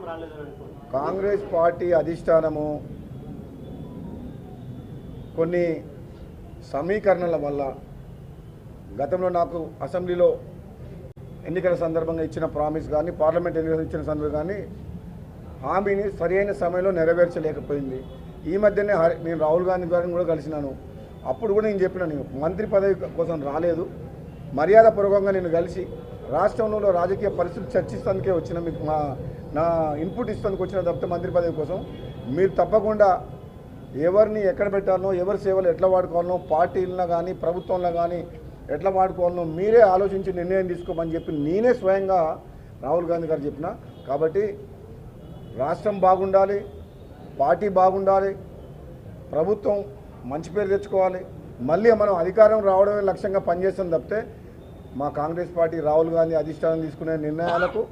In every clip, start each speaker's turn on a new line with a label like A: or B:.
A: Congress party అధిష్టానము కొన్ని సమీకరణల వల్ల గతంలో నాకు అసెంబ్లీలో ఎన్నికల సందర్భంగా ఇచ్చిన ప్రామిస్ కానీ పార్లమెంట్ ఎన్నికలు ఇచ్చిన సందర్భంగా కానీ హామీని సరైన సమయంలో నెరవేర్చలేకపోయింది. ఈ మధ్యనే నేను రాహుల్ గాంధీ గారిని కూడా కలిసినాను. అప్పుడు కూడా నేను చెప్పిన, నేను మంత్రి పదవి కోసం రాలేదు, మర్యాదపూర్వకంగా నేను కలిసి రాష్ట్రంలో రాజకీయ పరిస్థితులు చర్చిస్తానికే వచ్చిన, మీకు నా ఇన్పుట్ ఇస్తానికి వచ్చిన తప్పితే మంత్రి పదవి కోసం మీరు తప్పకుండా ఎవరిని ఎక్కడ పెట్టాలనో, ఎవరి సేవలు ఎట్లా వాడుకోవాలనో, పార్టీల్లో కానీ ప్రభుత్వంలో కానీ ఎట్లా వాడుకోవాలనో మీరే ఆలోచించి నిర్ణయం తీసుకోమని చెప్పి నేనే స్వయంగా రాహుల్ గాంధీ గారు చెప్పిన. కాబట్టి రాష్ట్రం బాగుండాలి, పార్టీ బాగుండాలి, ప్రభుత్వం మంచి పేరు తెచ్చుకోవాలి, మళ్ళీ మనం అధికారం రావడమే లక్ష్యంగా పనిచేస్తాం తప్పితే మా కాంగ్రెస్ పార్టీ రాహుల్ గాంధీ అధిష్టానం తీసుకునే నిర్ణయాలకు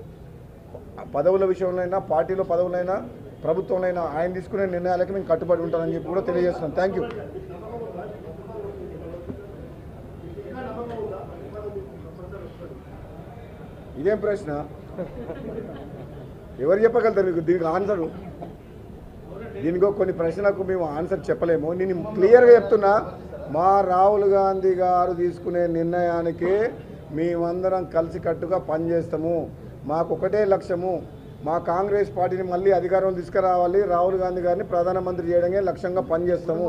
A: పదవుల విషయంలోనైనా, పార్టీలో పదవులైనా, ప్రభుత్వంలో ఆయన తీసుకునే నిర్ణయాలకు మేము కట్టుబడి ఉంటానని చెప్పి కూడా తెలియజేస్తున్నాం. Thank you. ఇదేం ప్రశ్న? ఎవరు చెప్పగలుగుతారు మీకు దీనికి ఆన్సరు? దీనికో కొన్ని ప్రశ్నలకు మేము ఆన్సర్ చెప్పలేము. నేను క్లియర్గా చెప్తున్నా, మా రాహుల్ గాంధీ గారు తీసుకునే నిర్ణయానికి మేమందరం కలిసికట్టుగా పనిచేస్తాము. మాకు ఒకటే లక్ష్యము, మా కాంగ్రెస్ పార్టీని మళ్ళీ అధికారం తీసుకురావాలి, రాహుల్ గాంధీ గారిని ప్రధానమంత్రి చేయడమే లక్ష్యంగా పనిచేస్తాము.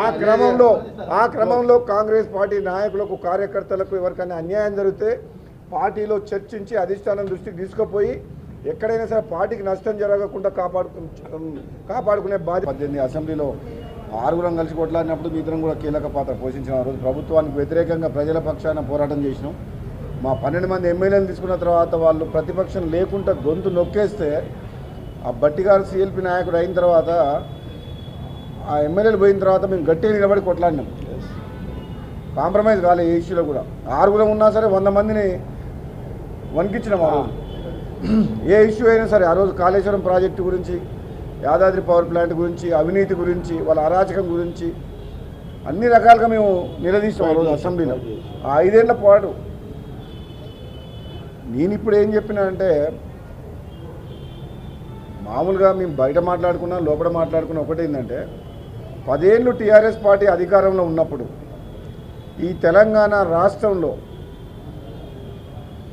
A: ఆ క్రమంలో కాంగ్రెస్ పార్టీ నాయకులకు, కార్యకర్తలకు ఎవరికైనా అన్యాయం జరిగితే పార్టీలో చర్చించి అధిష్టానం దృష్టికి తీసుకుపోయి ఎక్కడైనా సరే పార్టీకి నష్టం జరగకుండా కాపాడుకునే బాధ్యత. 18 అసెంబ్లీలో 6 కలిసి కొట్లాడినప్పుడు మీ ఇద్దరం కూడా కీలక పాత్ర పోషించిన. ఆ రోజు ప్రభుత్వానికి వ్యతిరేకంగా ప్రజల పక్షాన పోరాటం చేసినాం. మా 12 మంది ఎమ్మెల్యేలు తీసుకున్న తర్వాత వాళ్ళు ప్రతిపక్షం లేకుండా గొంతు నొక్కేస్తే ఆ బట్టి గారు సిఎల్పి నాయకుడు అయిన తర్వాత, ఆ ఎమ్మెల్యేలు పోయిన తర్వాత మేము గట్టిగా నిలబడి కొట్లాడినాం. కాంప్రమైజ్ కాలే ఏ ఇష్యూలో కూడా. 6 ఉన్నా సరే 100 మందిని వణికించినాం. ఆ రోజు ఏ ఇష్యూ అయినా సరే, ఆ రోజు కాళేశ్వరం ప్రాజెక్టు గురించి, యాదాద్రి పవర్ ప్లాంట్ గురించి, అవినీతి గురించి, వాళ్ళ అరాచకం గురించి అన్ని రకాలుగా మేము నిలదీసాం ఆ రోజు అసెంబ్లీలో. ఆ 5 ఏళ్ల పాటు నేను ఇప్పుడు ఏం చెప్పినా అంటే, మామూలుగా మేము బయట మాట్లాడుకున్నా లోపల మాట్లాడుకున్నా ఒకటి ఏంటంటే, 10 ఏళ్ళు టీఆర్ఎస్ పార్టీ అధికారంలో ఉన్నప్పుడు ఈ తెలంగాణ రాష్ట్రంలో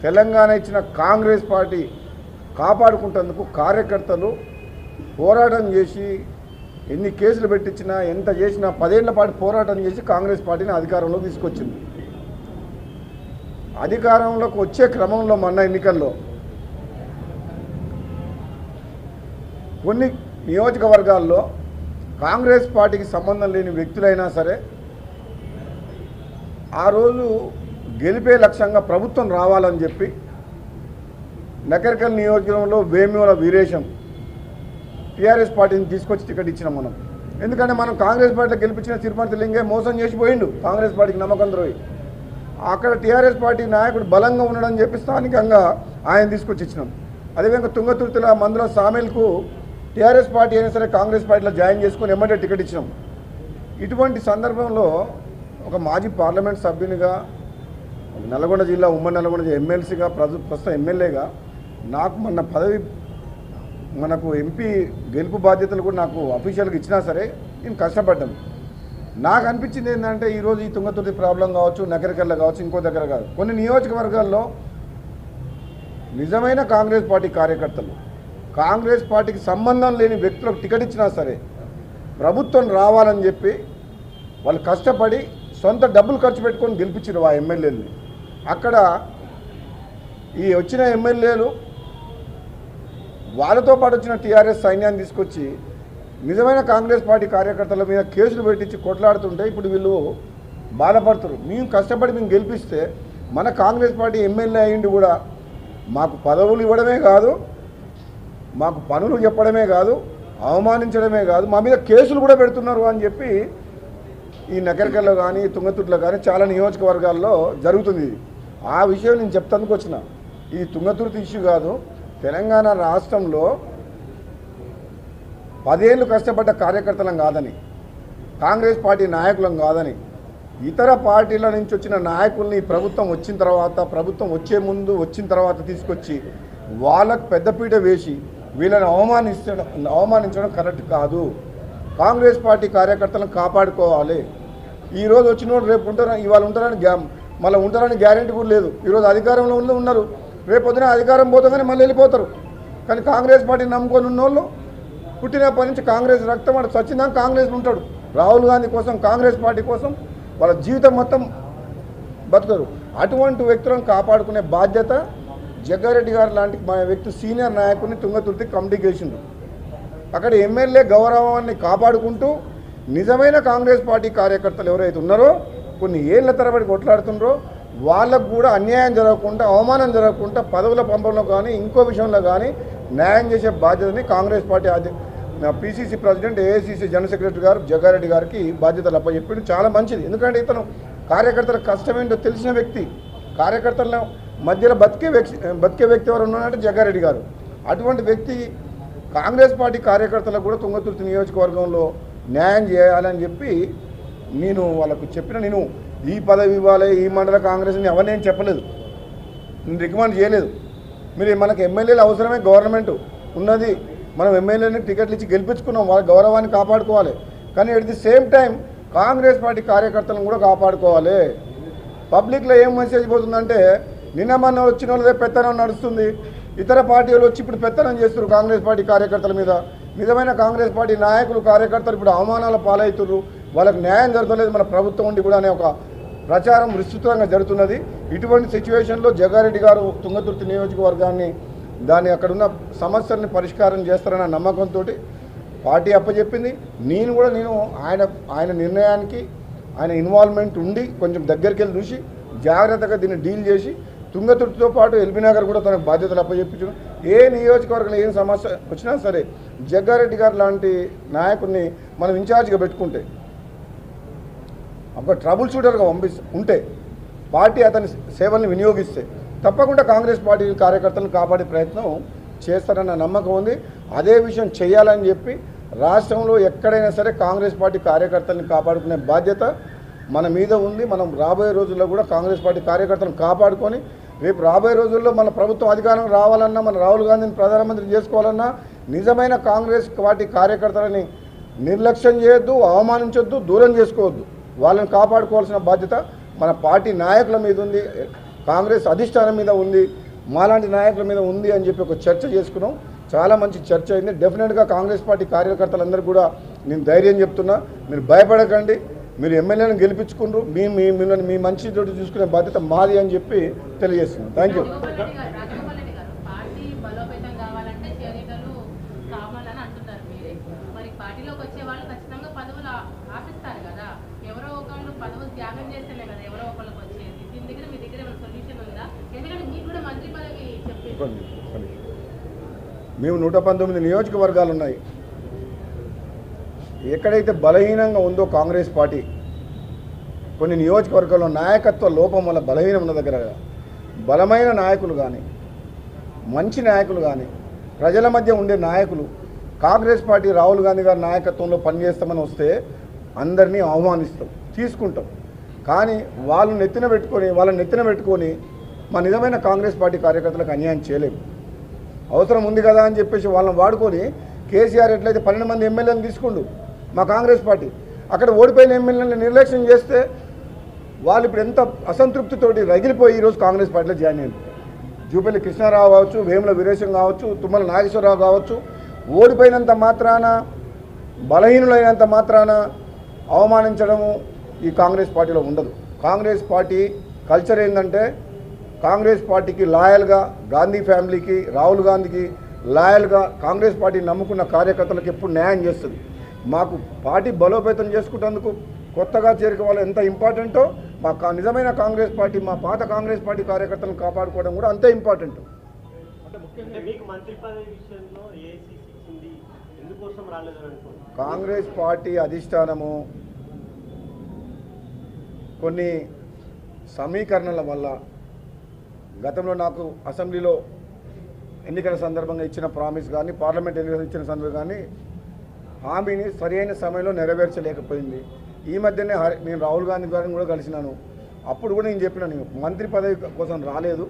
A: తెలంగాణ ఇచ్చిన కాంగ్రెస్ పార్టీ కాపాడుకుంటేందుకు కార్యకర్తలు పోరాటం చేసి ఎన్ని కేసులు పెట్టించినా ఎంత చేసినా 10 ఏళ్ల పాటు పోరాటం చేసి కాంగ్రెస్ పార్టీని అధికారంలోకి తీసుకొచ్చింది. అధికారంలోకి వచ్చే క్రమంలో మొన్న ఎన్నికల్లో కొన్ని నియోజకవర్గాల్లో కాంగ్రెస్ పార్టీకి సంబంధం లేని వ్యక్తులైనా సరే ఆ రోజు గెలిపే లక్ష్యంగా ప్రభుత్వం రావాలని చెప్పి నకరికల్ నియోజకవర్గంలో వేముల వీరేశం టీఆర్ఎస్ పార్టీని తీసుకొచ్చి టికెట్ ఇచ్చినాం మనం. ఎందుకంటే మనం కాంగ్రెస్ పార్టీలో గెలిపించిన తిరుపతి లింగే మోసం చేసిపోయిండు, కాంగ్రెస్ పార్టీకి నమ్మకం ద్రోహి. అక్కడ టీఆర్ఎస్ పార్టీ నాయకుడు బలంగా ఉన్నాడని చెప్పి స్థానికంగా ఆయన తీసుకొచ్చి ఇచ్చినాం. అదేవిధంగా తుంగతుర్తిల మందుల సామేల్కు టీఆర్ఎస్ పార్టీ అయినా సరే కాంగ్రెస్ పార్టీలో జాయిన్ చేసుకుని ఎమ్మటే టికెట్ ఇచ్చినాం. ఇటువంటి సందర్భంలో ఒక మాజీ పార్లమెంట్ సభ్యునిగా, నల్గొండ జిల్లా ఉమ్మడి నల్గొండ ఎమ్మెల్సీగా, ప్రస్తుతం ఎమ్మెల్యేగా నాకు మన పదవి, మనకు ఎంపీ గెలుపు బాధ్యతలు కూడా నాకు అఫీషియల్గా ఇచ్చినా సరే నేను కష్టపడ్డాను. నాకు అనిపించింది ఏంటంటే, ఈరోజు ఈ తుంగతుర్తి ప్రాబ్లం కావచ్చు, నగరికల్లో కావచ్చు, ఇంకో దగ్గర కాదు, కొన్ని నియోజకవర్గాల్లో నిజమైన కాంగ్రెస్ పార్టీ కార్యకర్తలు, కాంగ్రెస్ పార్టీకి సంబంధం లేని వ్యక్తులకు టికెట్ ఇచ్చినా సరే ప్రభుత్వం రావాలని చెప్పి వాళ్ళు కష్టపడి సొంత డబ్బులు ఖర్చు పెట్టుకొని గెలిపించారు ఆ ఎమ్మెల్యేలని. అక్కడ ఈ వచ్చిన ఎమ్మెల్యేలు వాళ్ళతో పాటు వచ్చిన టీఆర్ఎస్ సైన్యాన్ని తీసుకొచ్చి నిజమైన కాంగ్రెస్ పార్టీ కార్యకర్తల మీద కేసులు పెట్టించి కొట్లాడుతుంటే ఇప్పుడు వీళ్ళు బాధపడుతారు. మేము కష్టపడి మేము గెలిపిస్తే మన కాంగ్రెస్ పార్టీ ఎమ్మెల్యే అయ్యిండి కూడా మాకు పదవులు ఇవ్వడమే కాదు, మాకు పనులు చెప్పడమే కాదు, అవమానించడమే కాదు, మా మీద కేసులు కూడా పెడుతున్నారు అని చెప్పి ఈ నకరికల్లో కానీ తుంగతుర్తిలో కానీ చాలా నియోజకవర్గాల్లో జరుగుతుంది. ఆ విషయం నేను చెప్తానికి వచ్చిన. ఈ తుంగతుర్తి ఇష్యూ కాదు, తెలంగాణ రాష్ట్రంలో 10 ఏళ్ళు కష్టపడ్డ కార్యకర్తలం కాదని, కాంగ్రెస్ పార్టీ నాయకులం కాదని, ఇతర పార్టీల నుంచి వచ్చిన నాయకుల్ని ప్రభుత్వం వచ్చిన తర్వాత, ప్రభుత్వం వచ్చే ముందు వచ్చిన తర్వాత తీసుకొచ్చి వాళ్ళకు పెద్దపీట వేసి వీళ్ళని అవమానించడం కరెక్ట్ కాదు. కాంగ్రెస్ పార్టీ కార్యకర్తలను కాపాడుకోవాలి. ఈరోజు వచ్చిన వాళ్ళు రేపు ఉంటారని, ఇవాళ ఉంటారని మళ్ళీ ఉంటారని గ్యారెంటీ కూడా లేదు. ఈరోజు అధికారంలో ఉన్నారు, రేపు పొద్దున అధికారం పోతుందని మళ్ళీ వెళ్ళిపోతారు. కానీ కాంగ్రెస్ పార్టీని నమ్ముకొని ఉన్నోళ్ళు పుట్టినప్పటి నుంచి కాంగ్రెస్ రక్తం వాడు సచ్చినాక కాంగ్రెస్ ఉంటాడు. రాహుల్ గాంధీ కోసం, కాంగ్రెస్ పార్టీ కోసం వాళ్ళ జీవితం మొత్తం బతుకుతారు. అటువంటి వ్యక్తులను కాపాడుకునే బాధ్యత జగ్గారెడ్డి గారు లాంటి మా వ్యక్తి సీనియర్ నాయకుడిని తుంగతుర్తి కమిటీకి వేసిండు. అక్కడ ఎమ్మెల్యే గౌరవాన్ని కాపాడుకుంటూ నిజమైన కాంగ్రెస్ పార్టీ కార్యకర్తలు ఎవరైతే ఉన్నారో, కొన్ని ఏళ్ల తరబడి కొట్లాడుతున్నారో వాళ్ళకు కూడా అన్యాయం జరగకుండా, అవమానం జరగకుండా పదవుల పంపడంలో కానీ ఇంకో విషయంలో కానీ న్యాయం చేసే బాధ్యతని Congress party PCC president, AICC general secretary గారు జగ్గారెడ్డి గారికి బాధ్యతలు అప్పచెప్పిండు. చాలా మంచిది. ఎందుకంటే ఇతను కార్యకర్తల కష్టమేంటో తెలిసిన వ్యక్తి, కార్యకర్తల మధ్యలో బతికే వ్యక్తి ఎవరు ఉన్నారంటే జగ్గారెడ్డి గారు. అటువంటి వ్యక్తి కాంగ్రెస్ పార్టీ కార్యకర్తలకు కూడా తుంగతుర్తి నియోజకవర్గంలో న్యాయం చేయాలని చెప్పి నేను వాళ్ళకు చెప్పిన. నేను ఈ పదవి ఇవ్వాలి, ఈ మండల కాంగ్రెస్ని అవన్నీ నేను చెప్పలేదు, నేను రికమెండ్ చేయలేదు. మీరు మనకు ఎమ్మెల్యేలు అవసరమే, గవర్నమెంట్ ఉన్నది, మనం ఎమ్మెల్యేని టికెట్లు ఇచ్చి గెలిపించుకున్నాం, వాళ్ళ గౌరవాన్ని కాపాడుకోవాలి. కానీ at the same time Congress party కార్యకర్తలను కూడా కాపాడుకోవాలి. పబ్లిక్లో ఏం మెసేజ్ పోతుందంటే, నిన్న మొన్న వచ్చిన వాళ్ళదే పెత్తనం నడుస్తుంది, ఇతర పార్టీలు వచ్చి ఇప్పుడు పెత్తనం చేస్తున్నారు కాంగ్రెస్ పార్టీ కార్యకర్తల మీద. నిజమైన కాంగ్రెస్ పార్టీ నాయకులు, కార్యకర్తలు ఇప్పుడు అవమానాల పాలవుతున్నారు, వాళ్ళకు న్యాయం జరగలేదు మన ప్రభుత్వం ఉండి కూడా అనే ఒక ప్రచారం విస్తృతంగా జరుగుతున్నది. ఇటువంటి సిచ్యువేషన్లో జగ్గారెడ్డి గారు తుంగతుర్తి నియోజకవర్గాన్ని, అక్కడున్న సమస్యల్ని పరిష్కారం చేస్తారన్న నమ్మకంతో పార్టీ అప్పచెప్పింది. నేను కూడా ఆయన నిర్ణయానికి, ఆయన ఇన్వాల్వ్మెంట్ ఉండి కొంచెం దగ్గరికి వెళ్ళి చూసి జాగ్రత్తగా దీన్ని డీల్ చేసి, తుంగతుర్తితో పాటు ఎల్బీ నగర్ కూడా తనకు బాధ్యతలు అప్పచెప్పించడం. ఏ నియోజకవర్గంలో ఏం సమస్య వచ్చినా సరే జగ్గారెడ్డి గారు లాంటి నాయకుడిని మనం ఇన్ఛార్జ్గా పెట్టుకుంటే, ఒక ట్రబుల్ షూటర్గా ఉంటే, పార్టీ అతని సేవల్ని వినియోగిస్తే తప్పకుండా కాంగ్రెస్ పార్టీ కార్యకర్తలను కాపాడే ప్రయత్నం చేస్తారన్న నమ్మకం ఉంది. అదే విషయం చేయాలని చెప్పి రాష్ట్రంలో ఎక్కడైనా సరే కాంగ్రెస్ పార్టీ కార్యకర్తలను కాపాడుకునే బాధ్యత మన మీద ఉంది. మనం రాబోయే రోజుల్లో కూడా కాంగ్రెస్ పార్టీ కార్యకర్తలను కాపాడుకొని రేపు రాబోయే రోజుల్లో మన ప్రభుత్వం అధికారం రావాలన్నా, మన రాహుల్ గాంధీని ప్రధానమంత్రి చేసుకోవాలన్నా నిజమైన కాంగ్రెస్ పార్టీ కార్యకర్తలని నిర్లక్ష్యం చేయొద్దు, అవమానించొద్దు, దూరం చేసుకోవద్దు. వాళ్ళని కాపాడుకోవాల్సిన బాధ్యత మన పార్టీ నాయకుల మీద ఉంది, కాంగ్రెస్ అధిష్టానం మీద ఉంది, మాలాంటి నాయకుల మీద ఉంది అని చెప్పి ఒక చర్చ చేసుకున్నాం. చాలా మంచి చర్చ అయింది. డెఫినెట్గా కాంగ్రెస్ పార్టీ కార్యకర్తలందరూ కూడా నేను ధైర్యం చెప్తున్నా, మీరు భయపడకండి, మీరు ఎమ్మెల్యేలను గెలిపించుకుంటారు, మిమ్మల్ని మీ మంచి తోటి చూసుకునే బాధ్యత మాది అని చెప్పి తెలియజేస్తున్నాను. Thank you. మేము 119 నియోజకవర్గాలు ఉన్నాయి. ఎక్కడైతే బలహీనంగా ఉందో కాంగ్రెస్ పార్టీ, కొన్ని నియోజకవర్గాల్లో నాయకత్వ లోపం వల్ల బలహీనం ఉన్న దగ్గర బలమైన నాయకులు కానీ, మంచి నాయకులు కానీ, ప్రజల మధ్య ఉండే నాయకులు కాంగ్రెస్ పార్టీ రాహుల్ గాంధీ గారి నాయకత్వంలో పనిచేస్తామని వస్తే అందరినీ అవమానిస్తాం, తీసుకుంటాం. కానీ వాళ్ళని నెత్తిన పెట్టుకొని మా నిజమైన కాంగ్రెస్ పార్టీ కార్యకర్తలకు అన్యాయం చేయలేము. అవసరం ఉంది కదా అని చెప్పేసి వాళ్ళని వాడుకొని కేసీఆర్ ఎట్లయితే 12 మంది ఎమ్మెల్యేలను తీసుకుండు మా కాంగ్రెస్ పార్టీ, అక్కడ ఓడిపోయిన ఎమ్మెల్యేలను నిర్లక్ష్యం చేస్తే వాళ్ళు ఇప్పుడు ఎంత అసంతృప్తితోటి రగిలిపోయి ఈరోజు కాంగ్రెస్ పార్టీలో జాయిన్ అయ్యారు. జూపల్లి కృష్ణారావు కావచ్చు, వేముల వీరేశం కావచ్చు, తుమ్మల నాగేశ్వరరావు కావచ్చు, ఓడిపోయినంత మాత్రాన, బలహీనులైనంత మాత్రాన అవమానించడము ఈ కాంగ్రెస్ పార్టీలో ఉండదు. కాంగ్రెస్ పార్టీ కల్చర్ ఏంటంటే, కాంగ్రెస్ పార్టీకి లాయల్గా, గాంధీ ఫ్యామిలీకి, రాహుల్ గాంధీకి లాయల్గా కాంగ్రెస్ పార్టీ నమ్ముకున్న కార్యకర్తలకు ఎప్పుడు న్యాయం చేస్తుంది. మాకు పార్టీ బలోపేతం చేసుకుంటేందుకు కొత్తగా చేరిక వాళ్ళు ఎంత ఇంపార్టెంటో, మా నిజమైన కాంగ్రెస్ పార్టీ, మా పాత కాంగ్రెస్ పార్టీ కార్యకర్తలను కాపాడుకోవడం కూడా అంతే ఇంపార్టెంట్. కాంగ్రెస్ పార్టీ అధిష్టానము కొన్ని సమీకరణల వల్ల గతంలో నాకు అసెంబ్లీలో ఎన్నికల సందర్భంగా ఇచ్చిన ప్రామిస్ కానీ, పార్లమెంట్ ఎన్నికలు ఇచ్చిన సందర్భంగా కానీ హామీని సరైన సమయంలో నెరవేర్చలేకపోయింది. ఈ మధ్యనే నేను రాహుల్ గాంధీ గారిని కూడా కలిసినాను. అప్పుడు కూడా నేను చెప్పిన, నేను మంత్రి పదవి కోసం రాలేదు,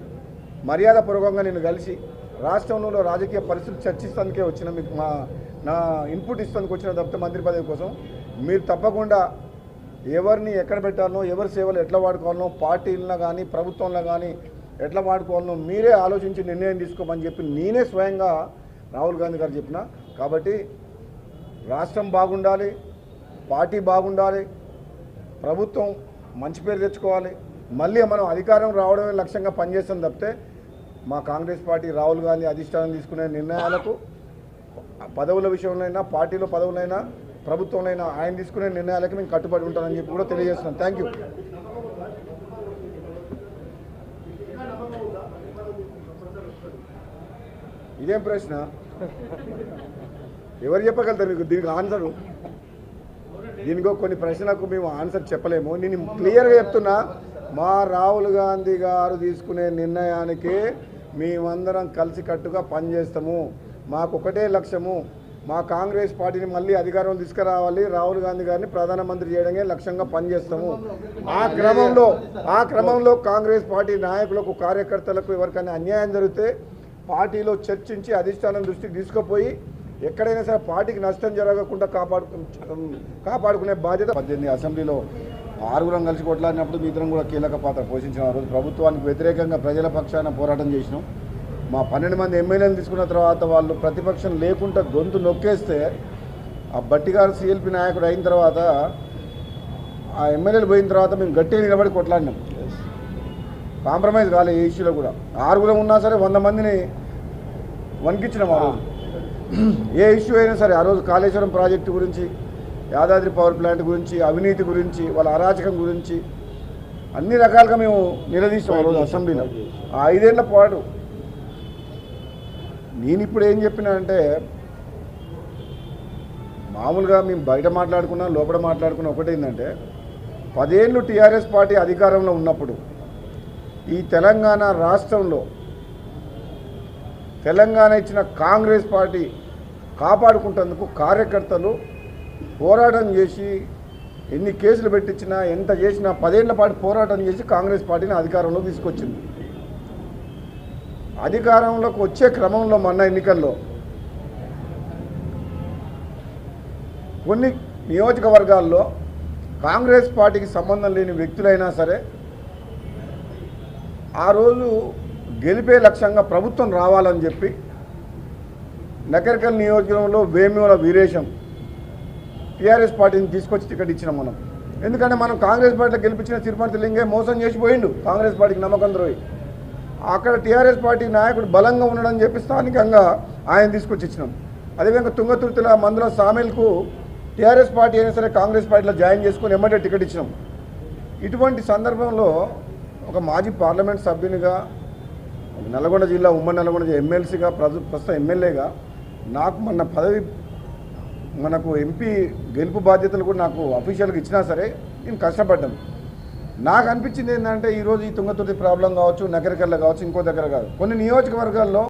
A: మర్యాదపూర్వకంగా నేను కలిసి రాష్ట్రంలో రాజకీయ పరిస్థితులు చర్చిస్తానికే వచ్చిన మీకు నా ఇన్పుట్ ఇస్తానికి వచ్చిన తప్పితే మంత్రి పదవి కోసం మీరు తప్పకుండా ఎవరిని ఎక్కడ పెట్టాలనో ఎవరి సేవలు ఎట్లా వాడుకోవాలనో పార్టీల్లో కానీ ప్రభుత్వంలో కానీ ఎట్లా వాడుకోవాలనో మీరే ఆలోచించి నిర్ణయం తీసుకోమని చెప్పి నేనే స్వయంగా రాహుల్ గాంధీ గారు చెప్పిన. కాబట్టి రాష్ట్రం బాగుండాలి, పార్టీ బాగుండాలి, ప్రభుత్వం మంచి పేరు తెచ్చుకోవాలి, మళ్ళీ మనం అధికారం రావడమే లక్ష్యంగా పనిచేస్తాం తప్పితే మా కాంగ్రెస్ పార్టీ రాహుల్ గాంధీ అధిష్టానం తీసుకునే నిర్ణయాలకు పదవుల విషయంలోనైనా పార్టీలో పదవులైనా ప్రభుత్వంలో ఆయన తీసుకునే నిర్ణయాలకు మేము కట్టుబడి ఉంటానని చెప్పి కూడా తెలియజేస్తున్నాం. Thank you. ఇదేం ప్రశ్న? ఎవరు చెప్పగలుగుతారు మీకు దీనికి ఆన్సరు? దీనికో కొన్ని ప్రశ్నలకు మేము ఆన్సర్ చెప్పలేము. నేను క్లియర్గా చెప్తున్నా, మా రాహుల్ గాంధీ గారు తీసుకునే నిర్ణయానికి మేమందరం కలిసికట్టుగా పనిచేస్తాము. మాకు ఒకటే లక్ష్యము, మా కాంగ్రెస్ పార్టీని మళ్ళీ అధికారంలో తీసుకురావాలి, రాహుల్ గాంధీ గారిని ప్రధానమంత్రి చేయడమే లక్ష్యంగా పనిచేస్తాము. ఆ క్రమంలో కాంగ్రెస్ పార్టీ నాయకులకు కార్యకర్తలకు ఎవరికైనా అన్యాయం జరిగితే పార్టీలో చర్చించి అధిష్టానం దృష్టికి తీసుకుపోయి ఎక్కడైనా సరే పార్టీకి నష్టం జరగకుండా కాపాడుకునే బాధ్యత. 18 అసెంబ్లీలో 6 కలిసి కొట్లాడినప్పుడు మీ ఇద్దరం కూడా కీలక పాత్ర పోషించిన. ఆ రోజు ప్రభుత్వానికి వ్యతిరేకంగా ప్రజల పక్షాన పోరాటం చేసినాం. మా 12 మంది ఎమ్మెల్యేలు తీసుకున్న తర్వాత వాళ్ళు ప్రతిపక్షం లేకుండా గొంతు నొక్కేస్తే ఆ బట్టి గారు సిఎల్పి నాయకుడు అయిన తర్వాత ఆ ఎమ్మెల్యేలు పోయిన తర్వాత మేము గట్టిగా నిలబడి కొట్లాడినాం. కాంప్రమైజ్ కాలే ఏ ఇష్యూలో కూడా. 6 ఉన్నా సరే 100 మందిని వణికించినాం ఆ రోజు. ఏ ఇష్యూ అయినా సరే ఆ రోజు కాళేశ్వరం ప్రాజెక్టు గురించి, యాదాద్రి పవర్ ప్లాంట్ గురించి, అవినీతి గురించి, వాళ్ళ అరాచకం గురించి అన్ని రకాలుగా మేము నిలదీసాం ఆ రోజు అసెంబ్లీలో. ఆ 5 ఏళ్ల పాటు నేను ఇప్పుడు ఏం చెప్పినా అంటే, మామూలుగా మేము బయట మాట్లాడుకున్నా లోపల మాట్లాడుకున్నా ఒకటి ఏంటంటే, 10 ఏళ్ళు టీఆర్ఎస్ పార్టీ అధికారంలో ఉన్నప్పుడు ఈ తెలంగాణ రాష్ట్రంలో తెలంగాణ ఇచ్చిన కాంగ్రెస్ పార్టీ కాపాడుకుంటేందుకు కార్యకర్తలు పోరాటం చేసి ఎన్ని కేసులు పెట్టించినా ఎంత చేసినా 10 ఏళ్ల పాటు పోరాటం చేసి కాంగ్రెస్ పార్టీని అధికారంలోకి తీసుకొచ్చింది. అధికారంలోకి వచ్చే క్రమంలో మొన్న ఎన్నికల్లో కొన్ని నియోజకవర్గాల్లో కాంగ్రెస్ పార్టీకి సంబంధం లేని వ్యక్తులైనా సరే ఆ రోజు గెలిపే లక్ష్యంగా ప్రభుత్వం రావాలని చెప్పి నకరికల్ నియోజకవర్గంలో వేముల వీరేశం టీఆర్ఎస్ పార్టీని తీసుకొచ్చి టికెట్ ఇచ్చినాం మనం. ఎందుకంటే మనం కాంగ్రెస్ పార్టీలో గెలిపించిన తిరుపతి లింగే మోసం చేసిపోయిండు, కాంగ్రెస్ పార్టీకి నమ్మకం ద్రోహి. అక్కడ టీఆర్ఎస్ పార్టీ నాయకుడు బలంగా ఉండడని చెప్పి స్థానికంగా ఆయన తీసుకొచ్చి ఇచ్చినాం. అదేవిధంగా తుంగతుర్తిల మందుల సామేల్కు టీఆర్ఎస్ పార్టీ అయినా సరే కాంగ్రెస్ పార్టీలో జాయిన్ చేసుకుని ఎమ్మటే టికెట్ ఇచ్చినాం. ఇటువంటి సందర్భంలో ఒక మాజీ పార్లమెంట్ సభ్యునిగా, నల్గొండ జిల్లా ఉమ్మడి నల్గొండ ఎమ్మెల్సీగా, ప్రస్తుతం ఎమ్మెల్యేగా నాకు మన పదవి మనకు ఎంపీ గెలుపు బాధ్యతలు కూడా నాకు అఫీషియల్గా ఇచ్చినా సరే నేను కష్టపడ్డాను. నాకు అనిపించింది ఏంటంటే ఈరోజు ఈ తుంగతుర్తి ప్రాబ్లం కావచ్చు, నగరికల్లో కావచ్చు, ఇంకో దగ్గర కాదు, కొన్ని నియోజకవర్గాల్లో